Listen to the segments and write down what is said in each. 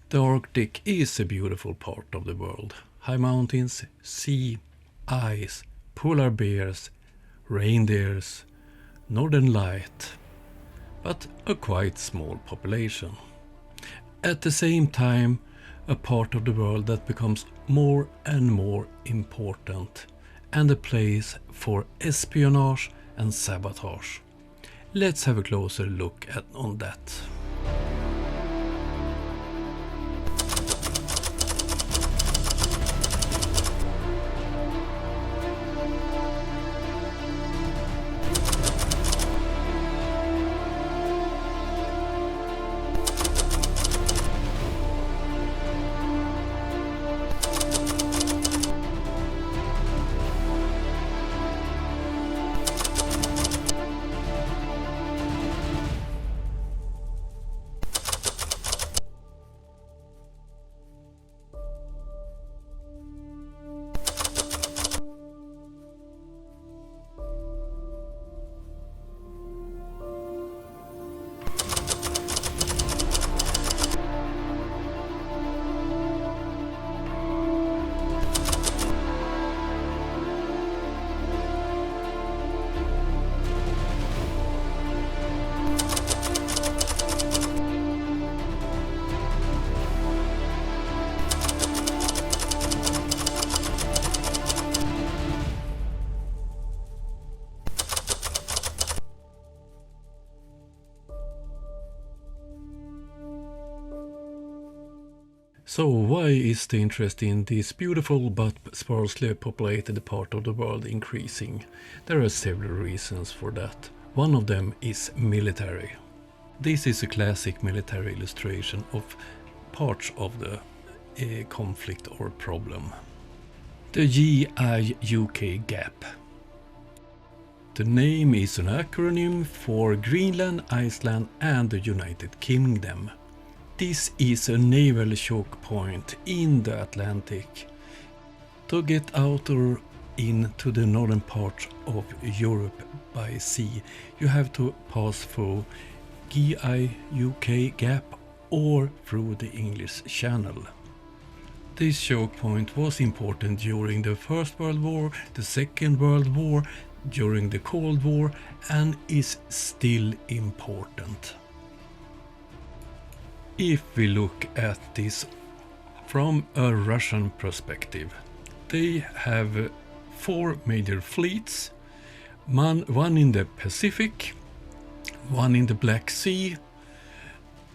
The Arctic is a beautiful part of the world. High mountains, sea, ice, polar bears, reindeers, northern light, but a quite small population. At the same time, a part of the world that becomes more and more important and a place for espionage and sabotage. Let's have a closer look on that. So why is the interest in this beautiful but sparsely populated part of the world increasing? There are several reasons for that. One of them is military. This is a classic military illustration of parts of the conflict or problem. The GIUK gap. The name is an acronym for Greenland, Iceland and the United Kingdom. This is a naval choke point in the Atlantic. To get out or into the northern part of Europe by sea, you have to pass through GIUK gap or through the English Channel. This choke point was important during the First World War, the Second World War, during the Cold War, and is still important. If we look at this from a Russian perspective, they have 4 major fleets, one in the Pacific, one in the Black Sea,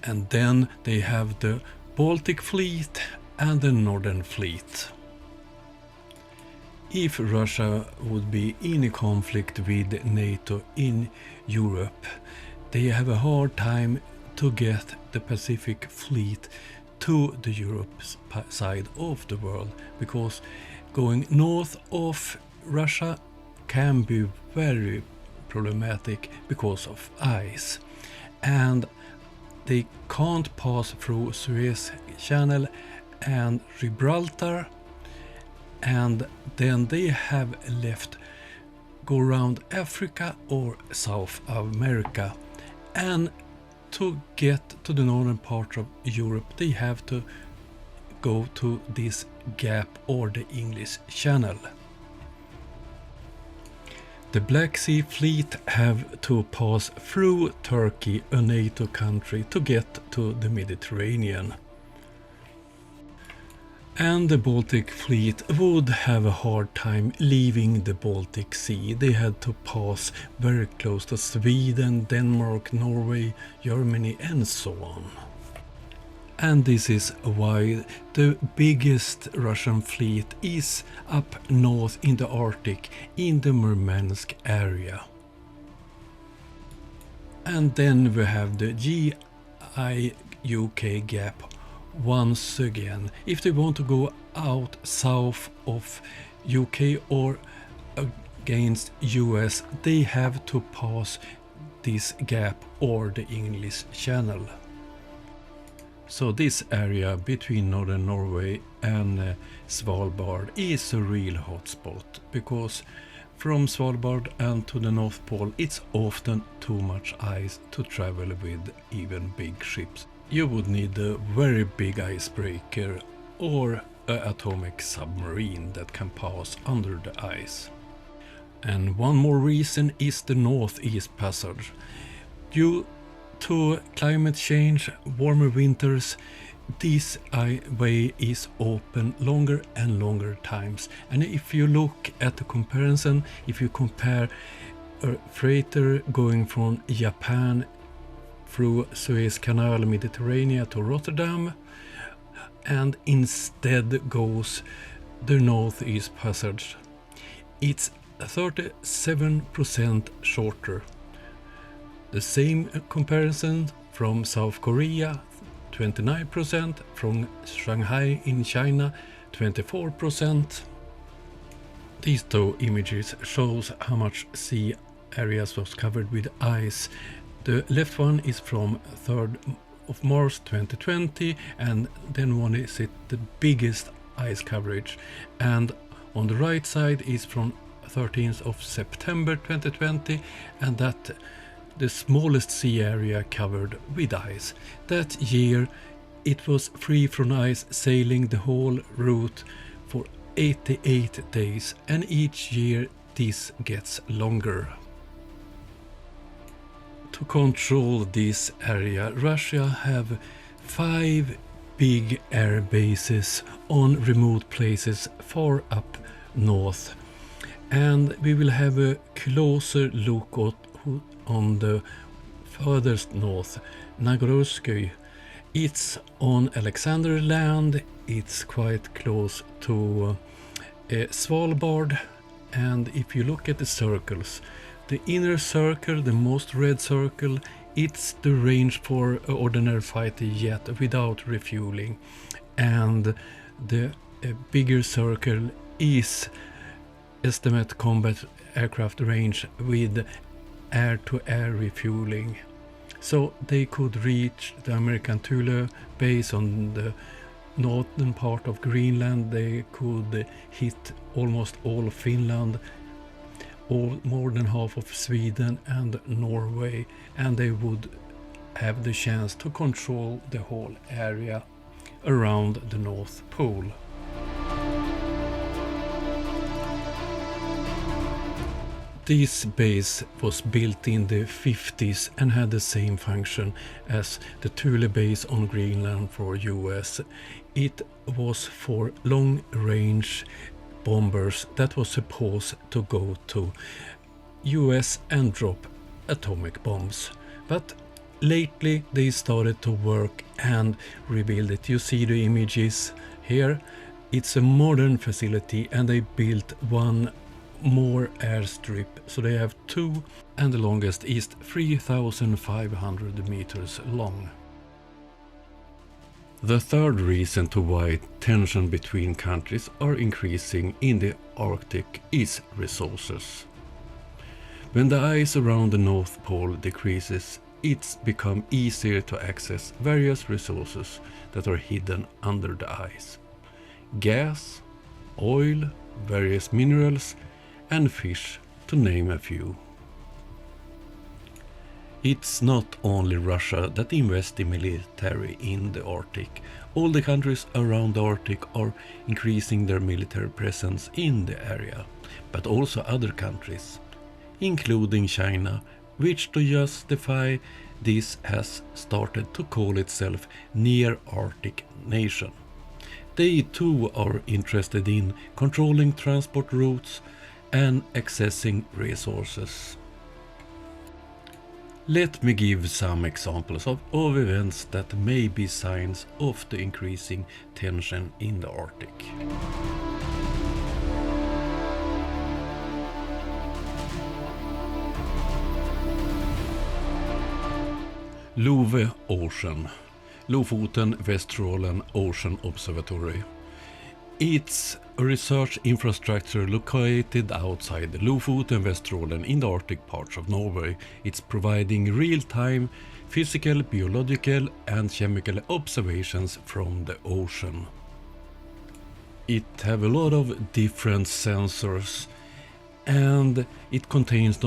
and then they have the Baltic Fleet and the Northern Fleet. If Russia would be in a conflict with NATO in Europe, they have a hard time to get the Pacific Fleet to the Europe side of the world, because going north of Russia can be very problematic because of ice, and they can't pass through Suez Channel and Gibraltar, and then they have left go around Africa or South America, and to get to the northern part of Europe they have to go to this gap or the English Channel. The Black Sea Fleet have to pass through Turkey, a NATO country, to get to the Mediterranean. And the Baltic Fleet would have a hard time leaving the Baltic Sea. They had to pass very close to Sweden, Denmark, Norway, Germany and so on. And this is why the biggest Russian fleet is up north in the Arctic, in the Murmansk area. And then we have the GIUK gap. Once again, if they want to go out south of UK or against US, they have to pass this gap or the English Channel. So this area between northern Norway and Svalbard is a real hotspot, because from Svalbard and to the North Pole it's often too much ice to travel with even big ships. you would need a very big icebreaker or an atomic submarine that can pass under the ice. And one more reason is the Northeast Passage. Due to climate change, warmer winters, this way is open longer and longer times. And if you look at the comparison, if you compare a freighter going from Japan through Suez Canal, Mediterranean to Rotterdam, and instead goes the Northeast Passage, it's 37% shorter. The same comparison from South Korea, 29%, from Shanghai in China, 24%. These two images shows how much sea areas was covered with ice. The left one is from 3rd of March 2020, and then one is the biggest ice coverage, and on the right side is from 13th of September 2020, and that the smallest sea area covered with ice. That year it was free from ice, sailing the whole route for 88 days, and each year this gets longer. To control this area, Russia have 5 big air bases on remote places far up north, and we will have a closer look on the furthest north, Nagorskoye. It's on Alexander Land, it's quite close to Svalbard, and if you look at the circles, the inner circle, the most red circle, it's the range for an ordinary fighter jet without refueling, and the bigger circle is estimate combat aircraft range with air-to-air refueling. So they could reach the American Thule base on the northern part of Greenland, they could hit almost all of Finland, more than half of Sweden and Norway, and they would have the chance to control the whole area around the North Pole. This base was built in the 50s and had the same function as the Thule base on Greenland for US. It was for long-range bombers that was supposed to go to US and drop atomic bombs. But lately they started to work and rebuild it. You see the images here. It's a modern facility, and they built one more airstrip, so they have 2, and the longest is 3,500 meters long. The third reason to why tension between countries are increasing in the Arctic is resources. When the ice around the North Pole decreases, it's become easier to access various resources that are hidden under the ice. Gas, oil, various minerals, and fish, to name a few. It's not only Russia that invests in military in the Arctic. All the countries around the Arctic are increasing their military presence in the area, but also other countries, including China, which to justify this has started to call itself Near Arctic Nation. They too are interested in controlling transport routes and accessing resources. Let me give some examples of events that may be signs of the increasing tension in the Arctic. Love Ocean, Lofoten Vesterålen Ocean Observatory. It's a research infrastructure located outside Lofoten Vesterålen in the Arctic parts of Norway. It's providing real-time physical, biological and chemical observations from the ocean. It have a lot of different sensors, and it contains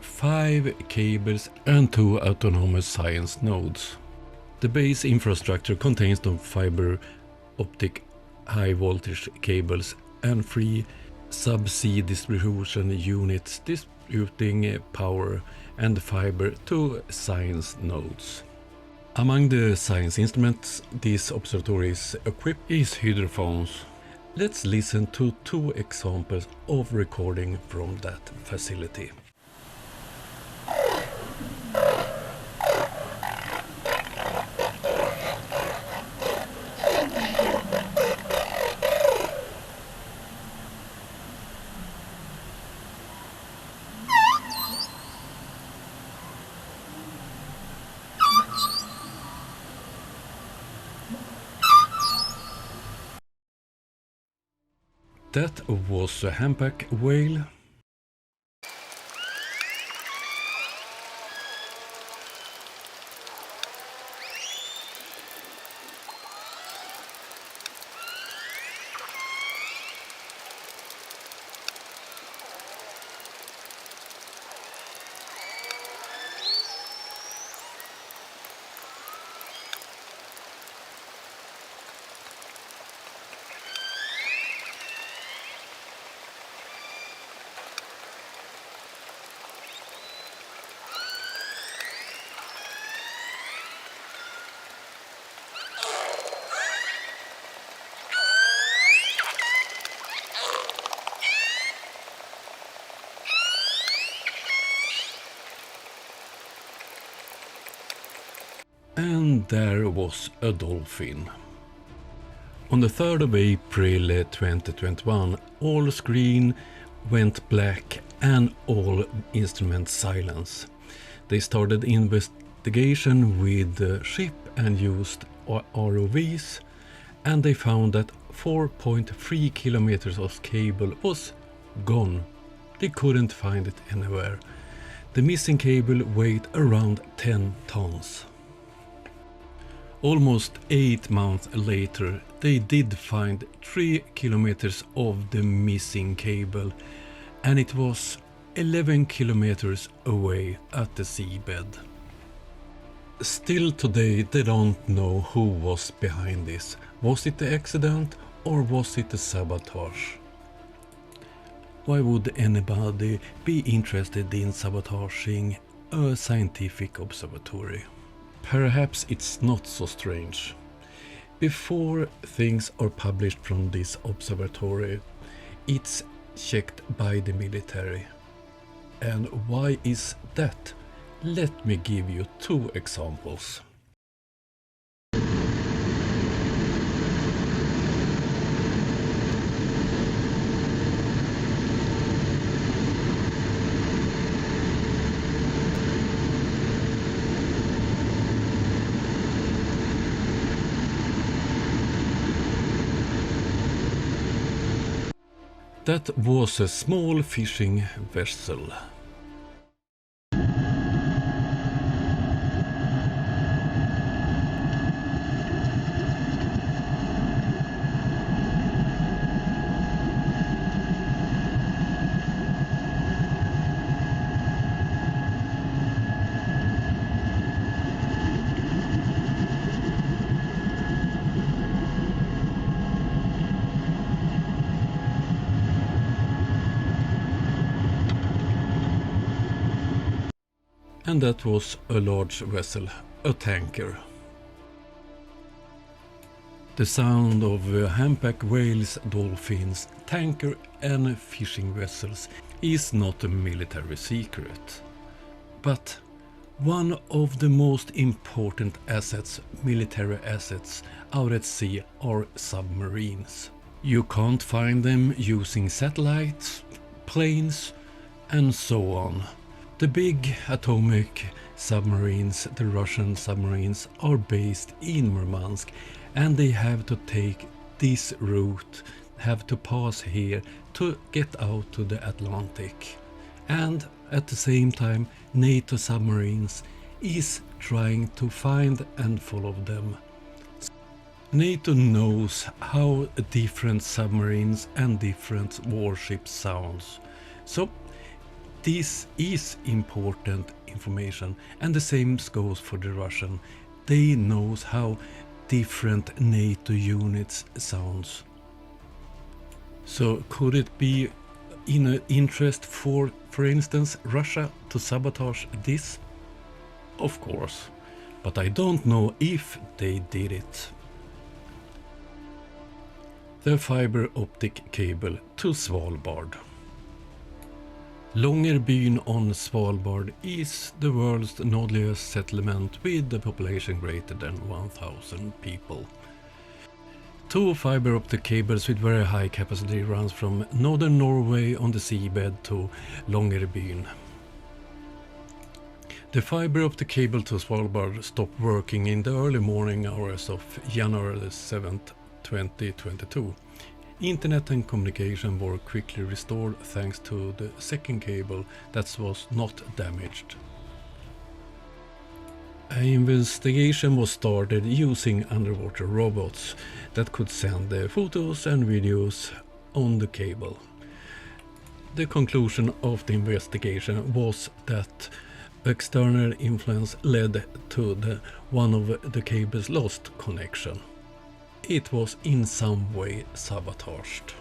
5 cables and 2 autonomous science nodes. The base infrastructure contains the fiber optic high voltage cables and 3 subsea distribution units distributing power and fiber to science nodes. Among the science instruments this observatory is equipped is hydrophones. Let's listen to 2 examples of recording from that facility. That was a humpback whale. And there was a dolphin. On the 3rd of April 2021, all screen went black and all instruments silence. They started investigation with the ship and used ROVs, and they found that 4.3 kilometers of cable was gone. They couldn't find it anywhere. The missing cable weighed around 10 tons. Almost 8 months later, they did find 3 kilometers of the missing cable, and it was 11 kilometers away at the seabed. Still today they don't know who was behind this. Was it the accident or was it a sabotage? Why would anybody be interested in sabotaging a scientific observatory? Perhaps it's not so strange. Before things are published from this observatory, it's checked by the military. And why is that? Let me give you 2 examples. That was a small fishing vessel. And that was a large vessel, a tanker. The sound of humpback whales, dolphins, tanker and fishing vessels is not a military secret. But one of the most important assets, military assets, out at sea are submarines. You can't find them using satellites, planes and so on. The big atomic submarines, the Russian submarines, are based in Murmansk, and they have to take this route, have to pass here to get out to the Atlantic. And at the same time, NATO submarines is trying to find and follow them. NATO knows how different submarines and different warships sounds. So this is important information, and the same goes for the Russian. they knows how different NATO units sounds. So could it be in an interest for instance, Russia to sabotage this? Of course, but I don't know if they did it. The fiber optic cable to Svalbard. Långerbyn on Svalbard is the world's nordliest settlement with a population greater than 1,000 people. Two fiber optic cables with very high capacity runs from northern Norway on the seabed to Långerbyn. The fiber optic cable to Svalbard stopped working in the early morning hours of January 7th, 2022. Internet and communication were quickly restored thanks to the second cable that was not damaged. An investigation was started using underwater robots that could send the photos and videos on the cable. The conclusion of the investigation was that external influence led to one of the cable's lost connection. It was in some way sabotaged.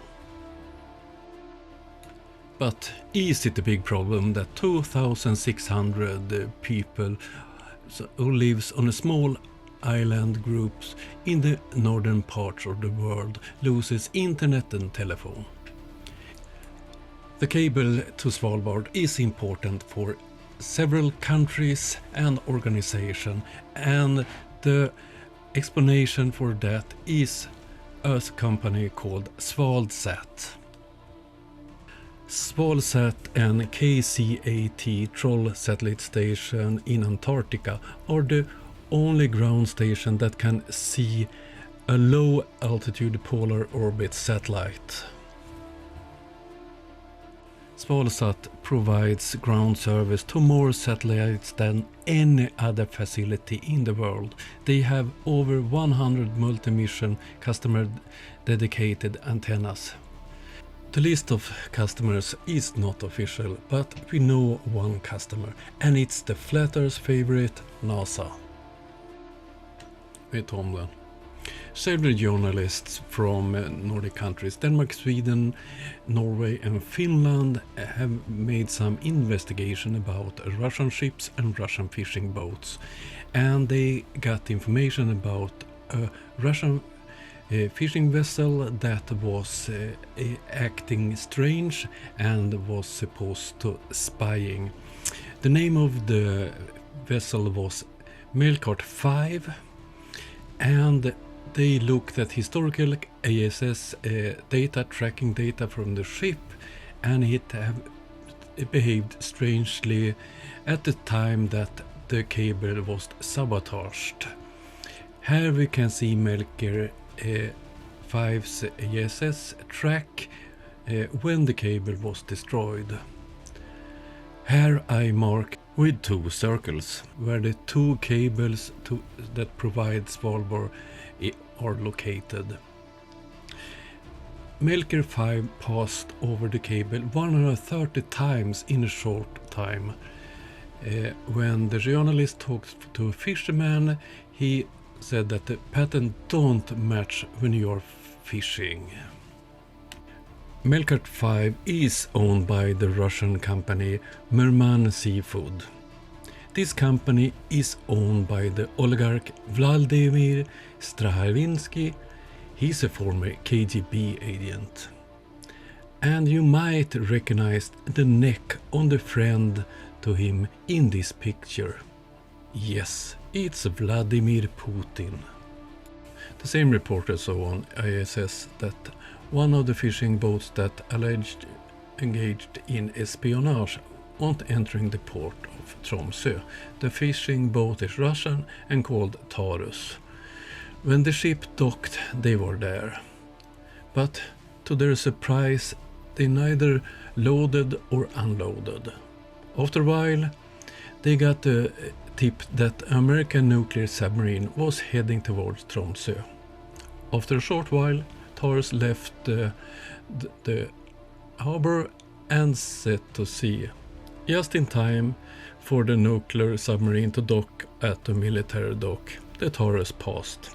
But is it a big problem that 2,600 people who lives on a small island groups in the northern parts of the world loses internet and telephone? The cable to Svalbard is important for several countries and organizations, and the explanation for that is a company called Svalsat. Svalsat and KCAT Troll satellite station in Antarctica are the only ground station that can see a low altitude polar orbit satellite. Svalsat provides ground service to more satellites than any other facility in the world. They have over 100 multi-mission customer dedicated antennas. The list of customers is not official, but we know one customer, and it's the flat Earth favorite, NASA. Vet om den. Several journalists from Nordic countries, Denmark, Sweden, Norway and Finland have made some investigation about Russian ships and Russian fishing boats, and they got information about a Russian fishing vessel that was acting strange and was supposed to spying. The name of the vessel was Melkart 5, and they looked at historical ISS data, tracking data from the ship, and it behaved strangely at the time that the cable was sabotaged. Here we can see Melkart 5's ISS track when the cable was destroyed. Here I mark with two circles where the two cables that provide Svalbard are located. Melkart 5 passed over the cable 130 times in a short time. When the journalist talked to a fisherman, he said that the pattern don't match when you are fishing. Melkart 5 is owned by the Russian company Murman Seafood. This company is owned by the oligarch Vladimir Stravinsky. He's a former KGB agent. And you might recognize the neck on the friend to him in this picture. Yes, it's Vladimir Putin. The same reporter saw on ISS that one of the fishing boats that alleged engaged in espionage wasn't entering the port of Tromsø. The fishing boat is Russian and called Taurus. When the ship docked, they were there. But to their surprise, they neither loaded or unloaded. After a while, they got a tip that an American nuclear submarine was heading towards Tromsø. After a short while, Taurus left the harbor and set to sea, just in time for the nuclear submarine to dock at the military dock. the Taurus past.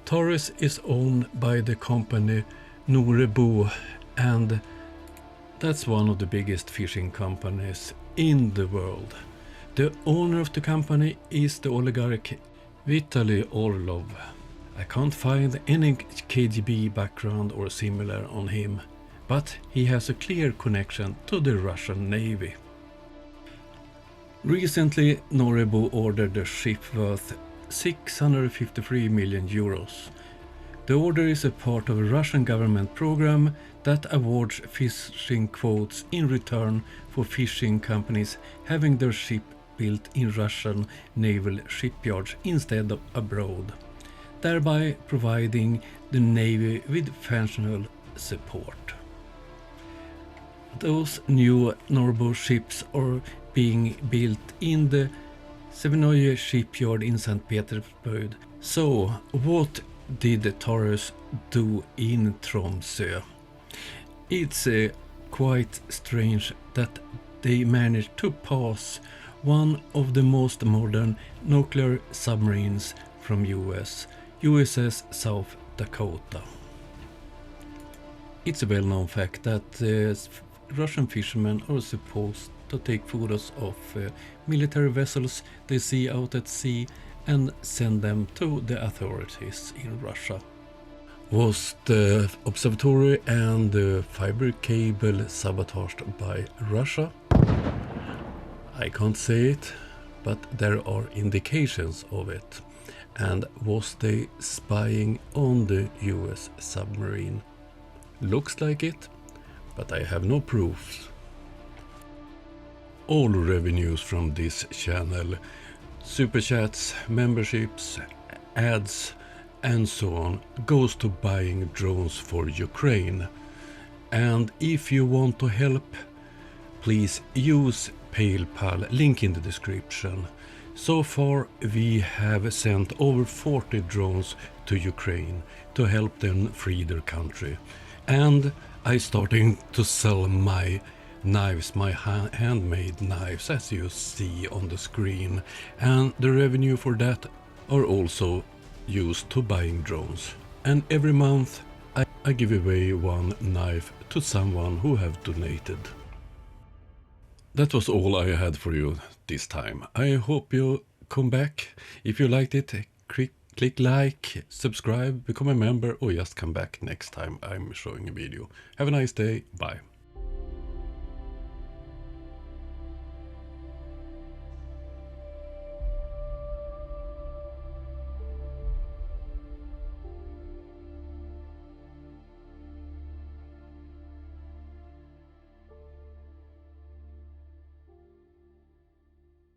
Taurus is owned by the company Norebo, and that's one of the biggest fishing companies in the world. The owner of the company is the oligarch Vitaly Orlov. I can't find any KGB background or similar on him, but he has a clear connection to the Russian Navy. Recently, Norebo ordered a ship worth 653 million euros. The order is a part of a Russian government program that awards fishing quotas in return for fishing companies having their ship built in Russian naval shipyards instead of abroad, thereby providing the Navy with financial support. Those new Norebo ships are being built in the Sevenoye shipyard in St. Petersburg. So, what did Taurus do in Tromsø? It's quite strange that they managed to pass one of the most modern nuclear submarines from US, USS South Dakota. It's a well-known fact that Russian fishermen are supposed to take photos of military vessels they see out at sea and send them to the authorities in Russia. Was the observatory and the fiber cable sabotaged by Russia? I can't say it, but there are indications of it. And was they spying on the US submarine? Looks like it, but I have no proofs. All revenues from this channel, super chats, memberships, ads, and so on, goes to buying drones for Ukraine. And if you want to help, please use PayPal, link in the description. So far we have sent over 40 drones to Ukraine to help them free their country. And I'm starting to sell my knives, my handmade knives, as you see on the screen, and the revenue for that are also used to buying drones. And every month I give away one knife to someone who have donated. That was all I had for you this time. I hope you come back. If you liked it, click like, subscribe, become a member, or just come back next time I'm showing a video. Have a nice day. Bye.